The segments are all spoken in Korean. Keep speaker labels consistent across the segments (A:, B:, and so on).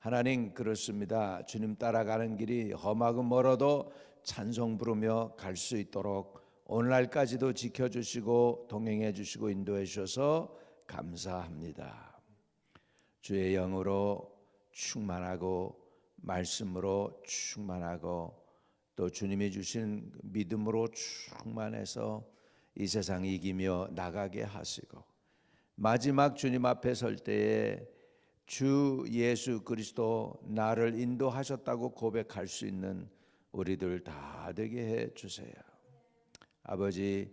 A: 하나님 그렇습니다. 주님 따라가는 길이 험하고 멀어도 찬송 부르며 갈 수 있도록 오늘날까지도 지켜주시고 동행해 주시고 인도해 주셔서 감사합니다. 주의 영으로 충만하고 말씀으로 충만하고 또 주님이 주신 믿음으로 충만해서 이 세상 이기며 나가게 하시고 마지막 주님 앞에 설 때에 주 예수 그리스도 나를 인도하셨다고 고백할 수 있는 우리들 다 되게 해 주세요. 아버지,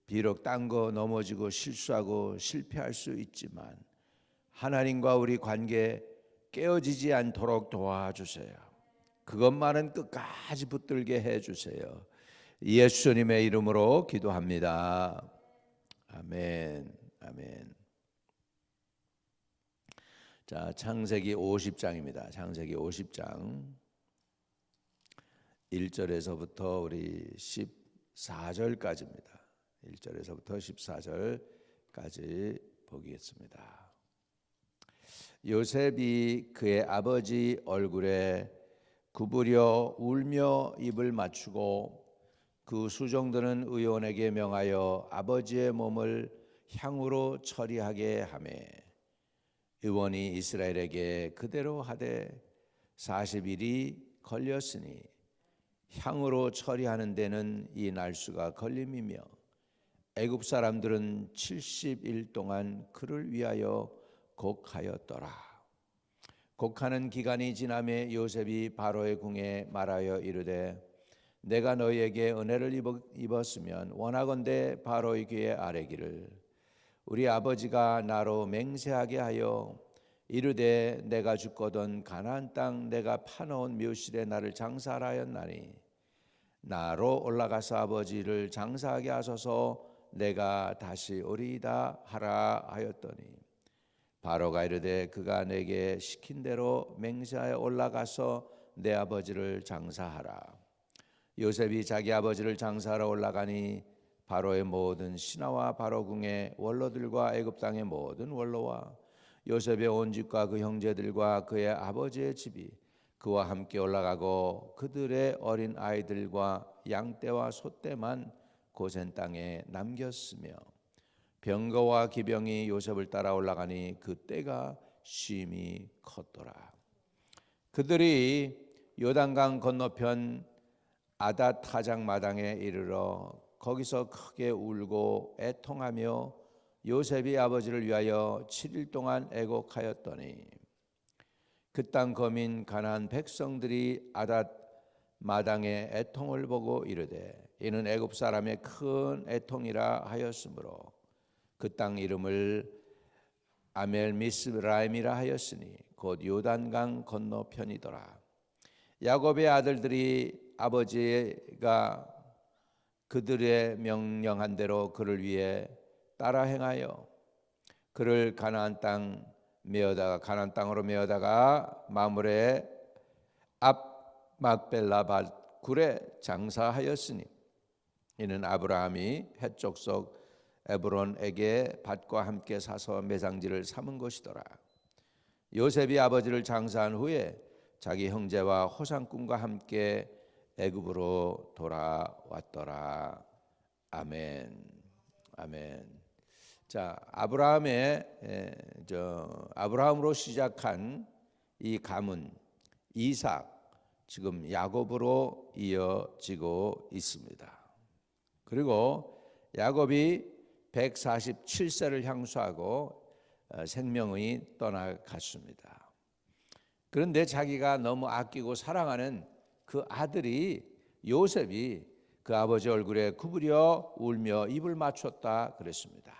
A: 비록 딴 거 넘어지고 실수하고 실패할 수 있지만 하나님과 우리 관계 깨어지지 않도록 도와주세요. 그것만은 끝까지 붙들게 해주세요. 예수님의 이름으로 기도합니다. 아멘. 아멘. 자, 창세기 50장입니다. 창세기 50장 1절에서부터 우리 14절까지입니다. 1절에서부터 14절까지 보겠습니다. 요셉이 그의 아버지 얼굴에 구부려 울며 입을 맞추고 그 수종들은 의원에게 명하여 아버지의 몸을 향으로 처리하게 하매 의원이 이스라엘에게 그대로 하되 40일이 걸렸으니 향으로 처리하는 데는 이 날수가 걸림이며 애굽 사람들은 70일 동안 그를 위하여 곡하였더라. 곡하는 기간이 지남에 요셉이 바로의 궁에 말하여 이르되 내가 너희에게 은혜를 입었으면 원하건대 바로의 귀에 아뢰기를 우리 아버지가 나로 맹세하게 하여 이르되 내가 죽거든 가나안 땅 내가 파놓은 묘실에 나를 장사하라 하였나니 나로 올라가서 아버지를 장사하게 하소서 내가 다시 오리이다 하라 하였더니 바로가 이르되 그가 내게 시킨 대로 맹세하여 올라가서 내 아버지를 장사하라. 요셉이 자기 아버지를 장사하러 올라가니 바로의 모든 신하와 바로궁의 원로들과 애굽 땅의 모든 원로와 요셉의 온 집과 그 형제들과 그의 아버지의 집이 그와 함께 올라가고 그들의 어린 아이들과 양떼와 소떼만 고센 땅에 남겼으며 병거와 기병이 요셉을 따라 올라가니 그 때가 심히 컸더라. 그들이 요단강 건너편 아닷 타작 마당에 이르러 거기서 크게 울고 애통하며 요셉이 아버지를 위하여 7일 동안 애곡하였더니 그 땅 거민 가나안 백성들이 아닷 마당의 애통을 보고 이르되 이는 애굽 사람의 큰 애통이라 하였으므로 그 땅 이름을 아멜 미스라임이라 하였으니 곧 요단강 건너편이더라. 야곱의 아들들이 아버지가 그들의 명령한 대로 그를 위해 따라 행하여 그를 가나안 땅으로 메어다가 마므레 앞 막벨라 굴에 장사하였으니 이는 아브라함이 헷 족속 에브론에게 밭과 함께 사서 매장지를 삼은 것이더라. 요셉이 아버지를 장사한 후에 자기 형제와 호상꾼과 함께 애굽으로 돌아왔더라. 아멘. 아멘. 자, 아브라함으로 시작한 이 가문 이삭, 지금 야곱으로 이어지고 있습니다. 그리고 야곱이 147세를 향수하고 생명이 떠나갔습니다. 그런데 자기가 너무 아끼고 사랑하는 그 아들이 요셉이 그 아버지 얼굴에 구부려 울며 입을 맞췄다 그랬습니다.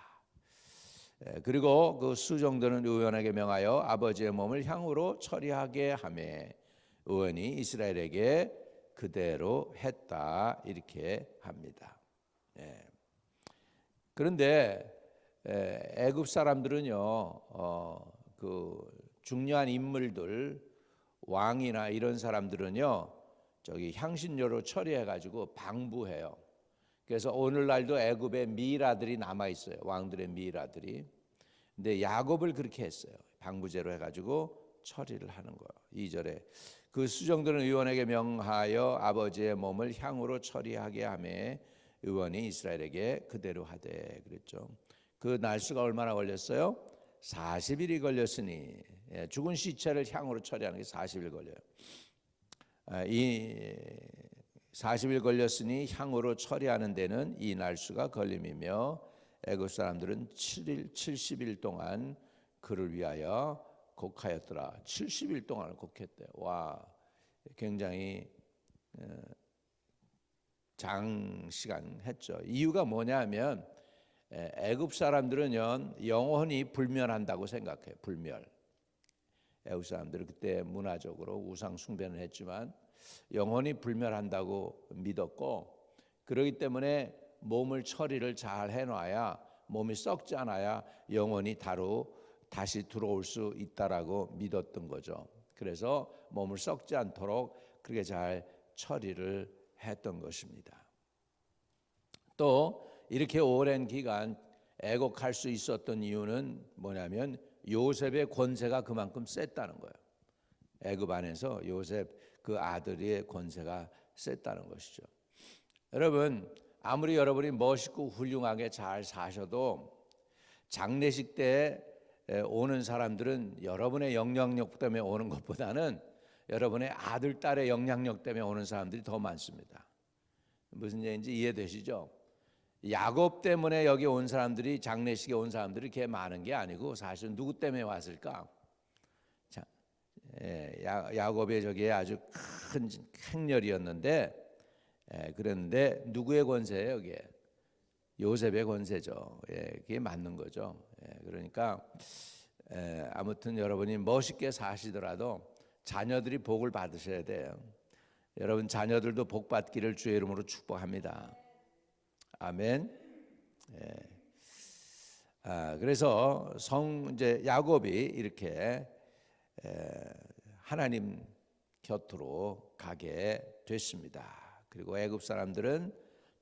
A: 그리고 그 수종들은 의원에게 명하여 아버지의 몸을 향으로 처리하게 하매 의원이 이스라엘에게 그대로 했다 이렇게 합니다. 그런데 애굽 사람들은요, 그 중요한 인물들 왕이나 이런 사람들은요, 저기 향신료로 처리해가지고 방부해요. 그래서 오늘날도 애굽에 미이라들이 남아 있어요. 왕들의 미이라들이. 근데 야곱을 그렇게 했어요. 방부제로 해가지고 처리를 하는 거예요. 2절에 그 수정들은 의원에게 명하여 아버지의 몸을 향으로 처리하게 하매 의원이 이스라엘에게 그대로 하되 그랬죠. 그 날수가 얼마나 걸렸어요? 40일이 걸렸으니 죽은 시체를 향으로 처리하는 게 40일 걸려요. 이 40일 걸렸으니 향으로 처리하는 데는 이 날수가 걸림이며 애굽 사람들은 70일 동안 그를 위하여 곡하였더라. 70일 동안 곡했대. 와, 굉장히 장시간 했죠. 이유가 뭐냐면 애굽 사람들은요 영원히 불멸한다고 생각해요. 불멸. 애굽 사람들은 그때 문화적으로 우상 숭배는 했지만 영원히 불멸한다고 믿었고, 그렇기 때문에 몸을 처리를 잘 해놔야 몸이 썩지 않아야 영원히 다시 들어올 수 있다라고 믿었던 거죠. 그래서 몸을 썩지 않도록 그렇게 잘 처리를 했던 것입니다. 또 이렇게 오랜 기간 애곡할 수 있었던 이유는 뭐냐면 요셉의 권세가 그만큼 셌다는 거예요. 애굽 안에서 요셉 그 아들의 권세가 셌다는 것이죠. 여러분, 아무리 여러분이 멋있고 훌륭하게 잘 사셔도 장례식 때 오는 사람들은 여러분의 영향력 때문에 오는 것보다는 여러분의 아들, 딸의 영향력 때문에 오는 사람들이 더 많습니다. 무슨 얘기인지 이해되시죠? 야곱 때문에 여기 온 사람들이, 장례식에 온 사람들이 이렇게 많은 게 아니고 사실 누구 때문에 왔을까? 야곱의 저게 아주 큰 행렬이었는데, 그런데 누구의 권세예요? 이게 요셉의 권세죠. 그게 맞는 거죠. 그러니까 아무튼 여러분이 멋있게 사시더라도 자녀들이 복을 받으셔야 돼요. 여러분 자녀들도 복 받기를 주의 이름으로 축복합니다. 아멘. 그래서 이제 야곱이 이렇게 하나님 곁으로 가게 됐습니다. 그리고 애굽 사람들은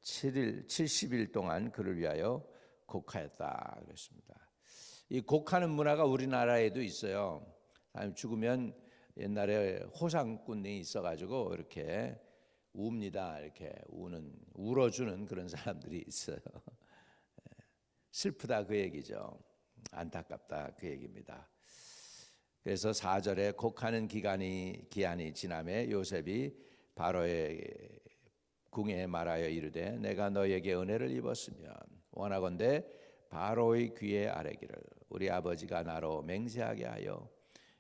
A: 70일 동안 그를 위하여 곡하였다 그랬습니다. 이 곡하는 문화가 우리나라에도 있어요. 사람 죽으면 옛날에 호상꾼이 있어가지고 이렇게 웁니다. 이렇게 울어주는 그런 사람들이 있어요. 슬프다 그 얘기죠. 안타깝다 그 얘기입니다. 그래서 4절에 곡하는 기한이 지남에 요셉이 바로의 궁에 말하여 이르되 내가 너에게 은혜를 입었으면 원하건대 바로의 귀에 아뢰기를 우리 아버지가 나로 맹세하게 하여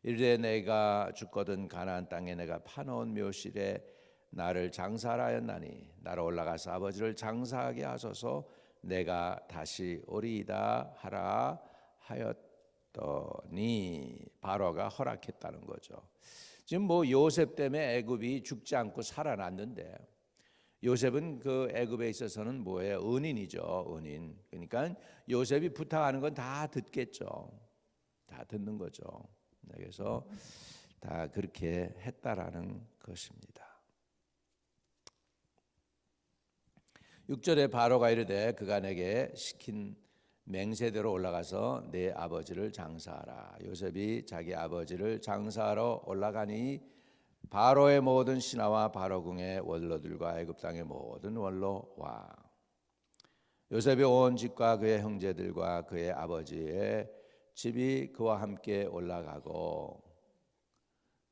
A: 이르되 내가 죽거든 가나안 땅에 내가 파놓은 묘실에 나를 장사하였나니 나로 올라가서 아버지를 장사하게 하소서 내가 다시 오리이다 하라 하였더니 바로가 허락했다는 거죠. 지금 뭐 요셉 때문에 애굽이 죽지 않고 살아났는데 요셉은 그 애굽에 있어서는 뭐예요? 은인이죠. 은인. 그러니까 요셉이 부탁하는 건 다 듣겠죠. 다 듣는 거죠. 그래서 다 그렇게 했다라는 것입니다. 6절에 바로가 이르되 그가 내게 시킨 맹세대로 올라가서 내 아버지를 장사하라. 요셉이 자기 아버지를 장사하러 올라가니 바로의 모든 신하와 바로궁의 원로들과 애굽 땅의 모든 원로와 요셉의 온 집과 그의 형제들과 그의 아버지의 집이 그와 함께 올라가고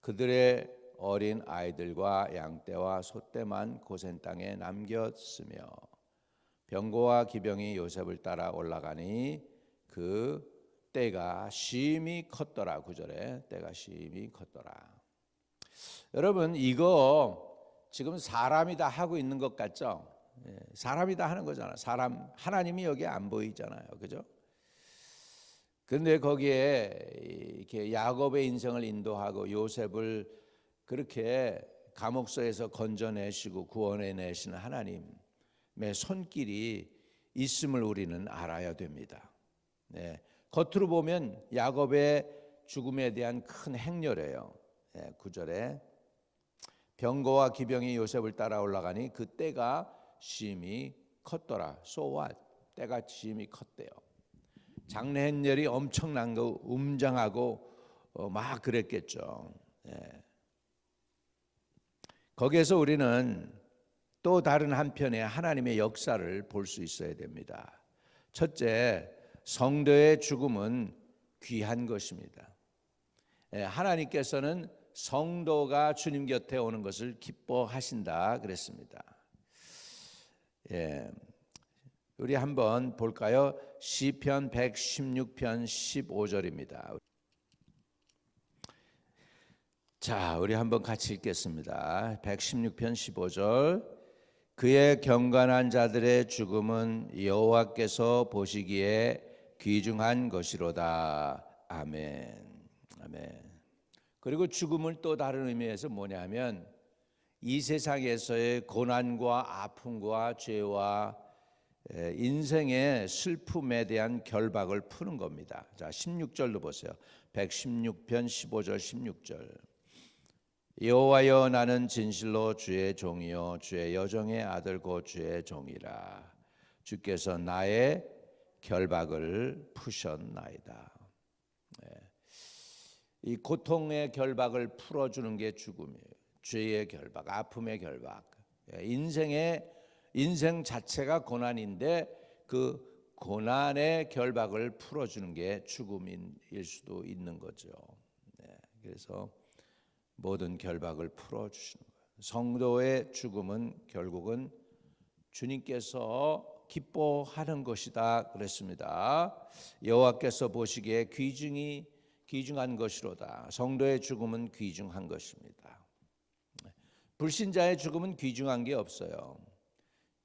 A: 그들의 어린 아이들과 양떼와 소떼만 고센 땅에 남겼으며 병거와 기병이 요셉을 따라 올라가니 그 때가 심히 컸더라. 9절에 때가 심히 컸더라. 여러분 이거 지금 사람이 다 하고 있는 것 같죠? 사람이 다 하는 거잖아. 하나님이 여기 안 보이잖아요. 그죠? 그런데 거기에 이렇게 야곱의 인생을 인도하고 요셉을 그렇게 감옥소에서 건져내시고 구원해내시는 하나님의 손길이 있음을 우리는 알아야 됩니다. 겉으로 보면 야곱의 죽음에 대한 큰 행렬이에요. 9절에 병거와 기병이 요셉을 따라 올라가니 그 때가 심히 컸더라. So what? 때가 심히 컸대요. 장래 행렬이 엄청난 거 웅장하고 막 그랬겠죠. 예. 거기에서 우리는 또 다른 한편의 하나님의 역사를 볼 수 있어야 됩니다. 첫째, 성도의 죽음은 귀한 것입니다. 하나님께서는 성도가 주님 곁에 오는 것을 기뻐하신다 그랬습니다. 우리 한번 볼까요? 시편 116편 15절입니다. 자, 우리 한번 같이 읽겠습니다. 116편 15절. 그의 경건한 자들의 죽음은 여호와께서 보시기에 귀중한 것이로다. 아멘. 아멘. 그리고 죽음을 또 다른 의미에서 뭐냐면 이 세상에서의 고난과 아픔과 죄와 인생의 슬픔에 대한 결박을 푸는 겁니다. 자, 16절로 보세요. 116편 15절 16절. 여호와여, 나는 진실로 주의 종이요 주의 여종의 아들 곧 주의 종이라. 주께서 나의 결박을 푸셨나이다. 이 고통의 결박을 풀어주는 게 죽음이에요. 죄의 결박, 아픔의 결박. 인생 자체가 고난인데 그 고난의 결박을 풀어주는 게 죽음일 수도 있는 거죠. 그래서 모든 결박을 풀어주시는 거예요. 성도의 죽음은 결국은 주님께서 기뻐하는 것이다 그랬습니다. 여호와께서 보시기에 귀중한 것이로다. 성도의 죽음은 귀중한 것입니다. 불신자의 죽음은 귀중한 게 없어요.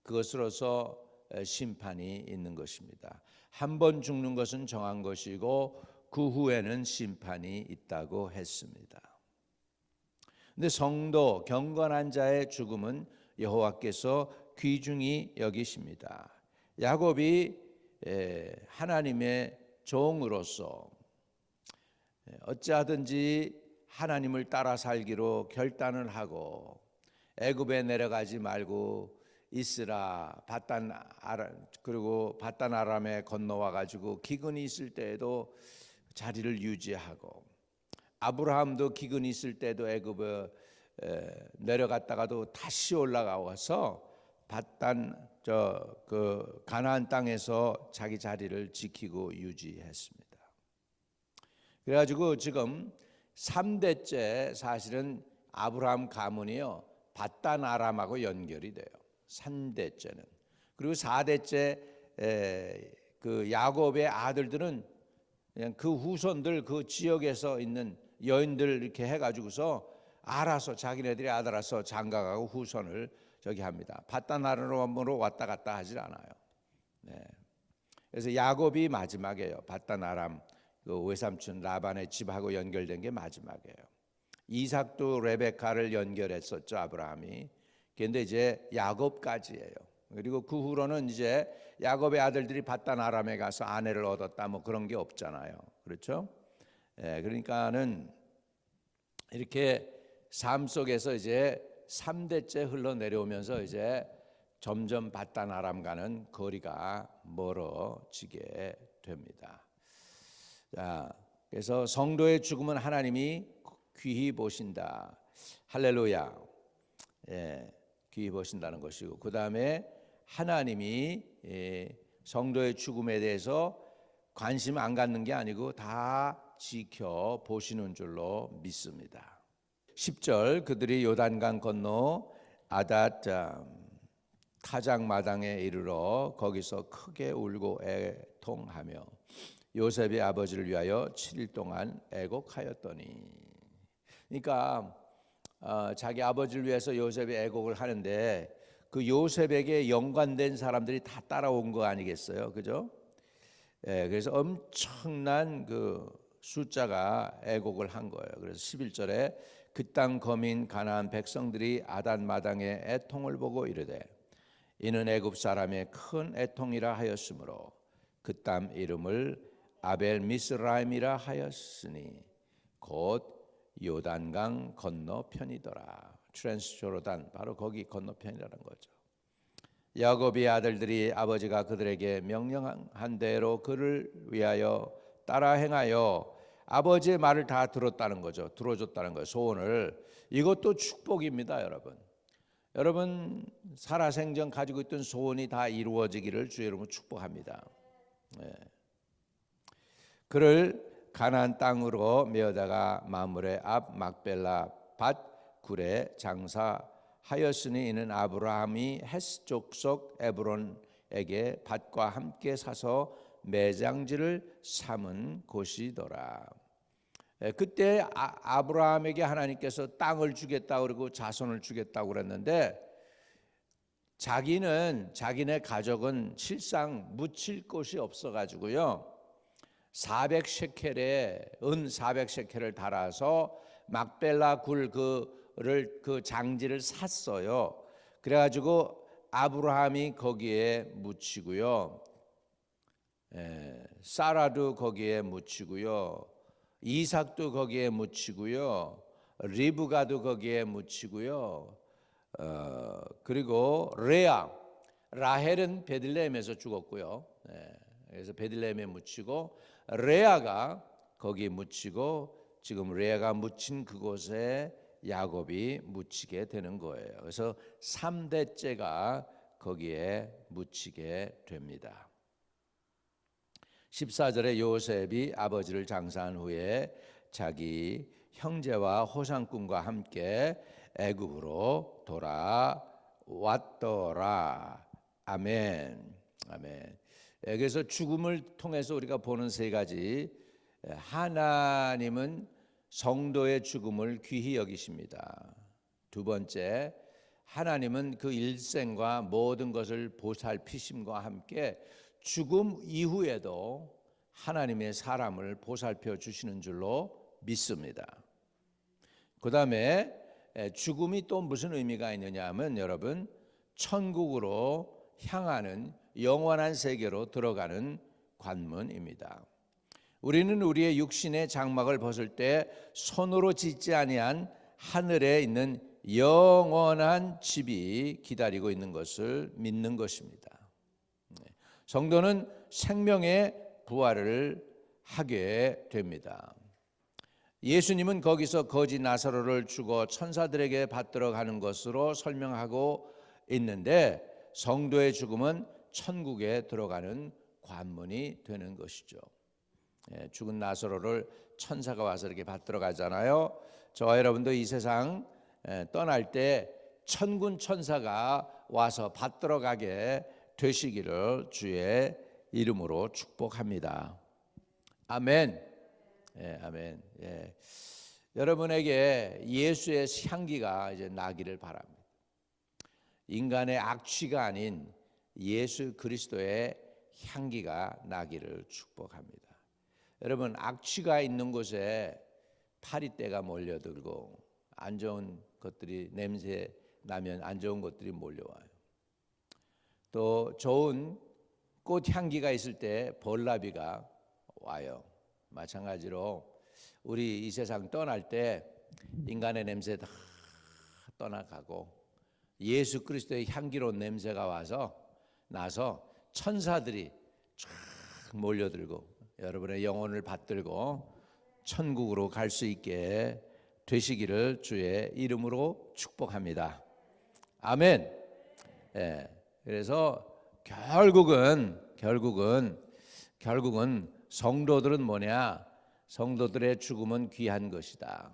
A: 그것으로서 심판이 있는 것입니다. 한 번 죽는 것은 정한 것이고 그 후에는 심판이 있다고 했습니다. 근데 성도 경건한 자의 죽음은 여호와께서 귀중히 여기십니다. 야곱이 하나님의 종으로서 어찌하든지 하나님을 따라 살기로 결단을 하고 애굽에 내려가지 말고 있으라. 그리고 바단 아람에 건너와 가지고 기근이 있을 때에도 자리를 유지하고, 아브라함도 기근이 있을 때도 애굽에 내려갔다가도 다시 올라가서 그 가나안 땅에서 자기 자리를 지키고 유지했습니다. 그래가지고 지금 3대째 사실은 아브라함 가문이요 바단 아람하고 연결이 돼요. 3대째는. 그리고 4대째 그 야곱의 아들들은 그냥 그 후손들, 그 지역에서 있는 여인들 이렇게 해가지고서 알아서 자기네들이 알아서 장가가고 후손을 저기 합니다. 바단 아람으로 왔다 갔다 하질 않아요. 그래서 야곱이 마지막이에요. 바단 아람 그 외삼촌 라반의 집하고 연결된 게 마지막이에요. 이삭도 레베카를 연결했었죠, 아브라함이. 그런데 이제 야곱까지예요. 그리고 그 후로는 이제 야곱의 아들들이 바단 아람에 가서 아내를 얻었다 뭐 그런 게 없잖아요. 그렇죠? 그러니까는 이렇게 삶 속에서 이제 3대째 흘러내려오면서 이제 점점 바단 아람과는 거리가 멀어지게 됩니다. 자, 그래서 성도의 죽음은 하나님이 귀히 보신다. 할렐루야. 귀히 보신다는 것이고, 그 다음에 하나님이 성도의 죽음에 대해서 관심 안 갖는 게 아니고 다 지켜보시는 줄로 믿습니다. 10절, 그들이 요단강 건너 아닷 타작 마당에 이르러 거기서 크게 울고 애통하며 요셉의 아버지를 위하여 7일 동안 애곡하였더니. 그러니까 자기 아버지를 위해서 요셉이 애곡을 하는데 그 요셉에게 연관된 사람들이 다 따라온 거 아니겠어요, 그죠? 그래서 엄청난 그 숫자가 애곡을 한 거예요. 그래서 11절에 그 땅 거민 가나안 백성들이 아단 마당에 애통을 보고 이르되 이는 애굽 사람의 큰 애통이라 하였으므로 그 땅 이름을 아벨 미스라임이라 하였으니 곧 요단강 건너편이더라. 트랜스조르단, 바로 거기 건너편이라는 거죠. 야곱의 아들들이 아버지가 그들에게 명령한 대로 그를 위하여 따라 행하여 아버지의 말을 다 들었다는 거죠. 들어줬다는 거예요. 소원을. 이것도 축복입니다, 여러분. 여러분 살아생전 가지고 있던 소원이 다 이루어지기를 주의 이름으로 축복합니다. 네. 그를 가나안 땅으로 메어다가 마므레 앞 막벨라 밭 굴에 장사하였으니 이는 아브라함이 헷 족속 에브론에게 밭과 함께 사서 매장지를 삼은 곳이더라. 그때 아브라함에게 하나님께서 땅을 주겠다고 그러고 자손을 주겠다고 그랬는데 자기네 가족은 실상 묻힐 곳이 없어가지고요 400셰켈에 은 400셰켈을 달아서 막벨라 그 장지를 샀어요. 그래가지고 아브라함이 거기에 묻히고요, 사라도 거기에 묻히고요, 이삭도 거기에 묻히고요, 리브가도 거기에 묻히고요, 그리고 라헬은 베들레헴에서 죽었고요. 그래서 베들레헴에 묻히고 레아가 거기에 묻히고 지금 레아가 묻힌 그곳에 야곱이 묻히게 되는 거예요. 그래서 3대째가 거기에 묻히게 됩니다. 14절에 요셉이 아버지를 장사한 후에 자기 형제와 호상꾼과 함께 애굽으로 돌아왔더라. 아멘. 아멘. 그래서 죽음을 통해서 우리가 보는 세 가지. 하나님은 성도의 죽음을 귀히 여기십니다. 두 번째, 하나님은 그 일생과 모든 것을 보살피심과 함께 죽음 이후에도 하나님의 사람을 보살펴 주시는 줄로 믿습니다. 그 다음에 죽음이 또 무슨 의미가 있느냐 하면 여러분 천국으로 향하는 영원한 세계로 들어가는 관문입니다. 우리는 우리의 육신의 장막을 벗을 때 손으로 짓지 아니한 하늘에 있는 영원한 집이 기다리고 있는 것을 믿는 것입니다. 성도는 생명의 부활을 하게 됩니다. 예수님은 거기서 거지 나사로를 죽어 천사들에게 받들어 가는 것으로 설명하고 있는데 성도의 죽음은 천국에 들어가는 관문이 되는 것이죠. 죽은 나사로를 천사가 와서 이렇게 받들어 가잖아요. 저와 여러분도 이 세상 떠날 때 천군 천사가 와서 받들어 가게 되시기를 주의 이름으로 축복합니다. 아멘. 아멘. 여러분에게 예수의 향기가 이제 나기를 바랍니다. 인간의 악취가 아닌 예수 그리스도의 향기가 나기를 축복합니다. 여러분 악취가 있는 곳에 파리떼가 몰려들고 안 좋은 것들이 냄새 나면 안 좋은 것들이 몰려와요. 또 좋은 꽃 향기가 있을 때 벌나비가 와요. 마찬가지로 우리 이 세상 떠날 때 인간의 냄새 다 떠나가고 예수 그리스도의 향기로운 냄새가 나서 천사들이 쫙 몰려들고 여러분의 영혼을 받들고 천국으로 갈 수 있게 되시기를 주의 이름으로 축복합니다. 아멘. 그래서 결국은 성도들은 뭐냐? 성도들의 죽음은 귀한 것이다.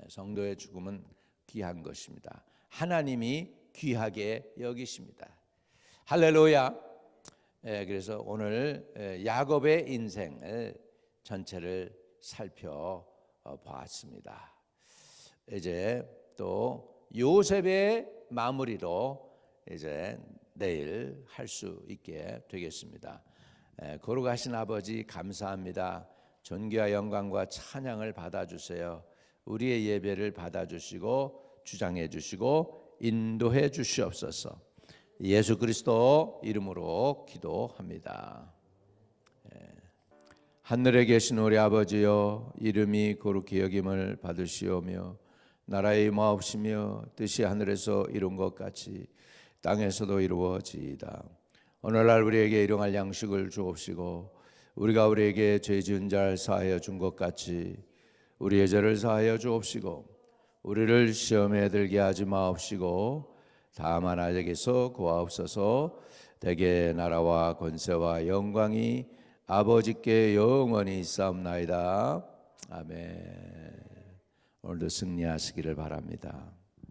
A: 성도의 죽음은 귀한 것입니다. 하나님이 귀하게 여기십니다. 할렐루야. 그래서 오늘 야곱의 인생을 전체를 살펴보았습니다. 이제 또 요셉의 마무리로 이제 내일 할 수 있게 되겠습니다. 거룩하신 아버지 감사합니다. 존귀와 영광과 찬양을 받아주세요. 우리의 예배를 받아주시고 주장해 주시고 인도해 주시옵소서. 예수 그리스도 이름으로 기도합니다. 하늘에 계신 우리 아버지여, 이름이 거룩히 여김을 받으시오며 나라의 임하옵시며 뜻이 하늘에서 이룬 것 같이 땅에서도 이루어지이다. 오늘날 우리에게 일용할 양식을 주옵시고 우리가 우리에게 죄 지은 자를 사하여 준 것 같이 우리의 죄를 사하여 주옵시고 우리를 시험에 들게 하지 마옵시고 다만 악에서 구하옵소서. 대개 나라와 권세와 영광이 아버지께 영원히 있사옵나이다. 아멘. 오늘도 승리하시기를 바랍니다.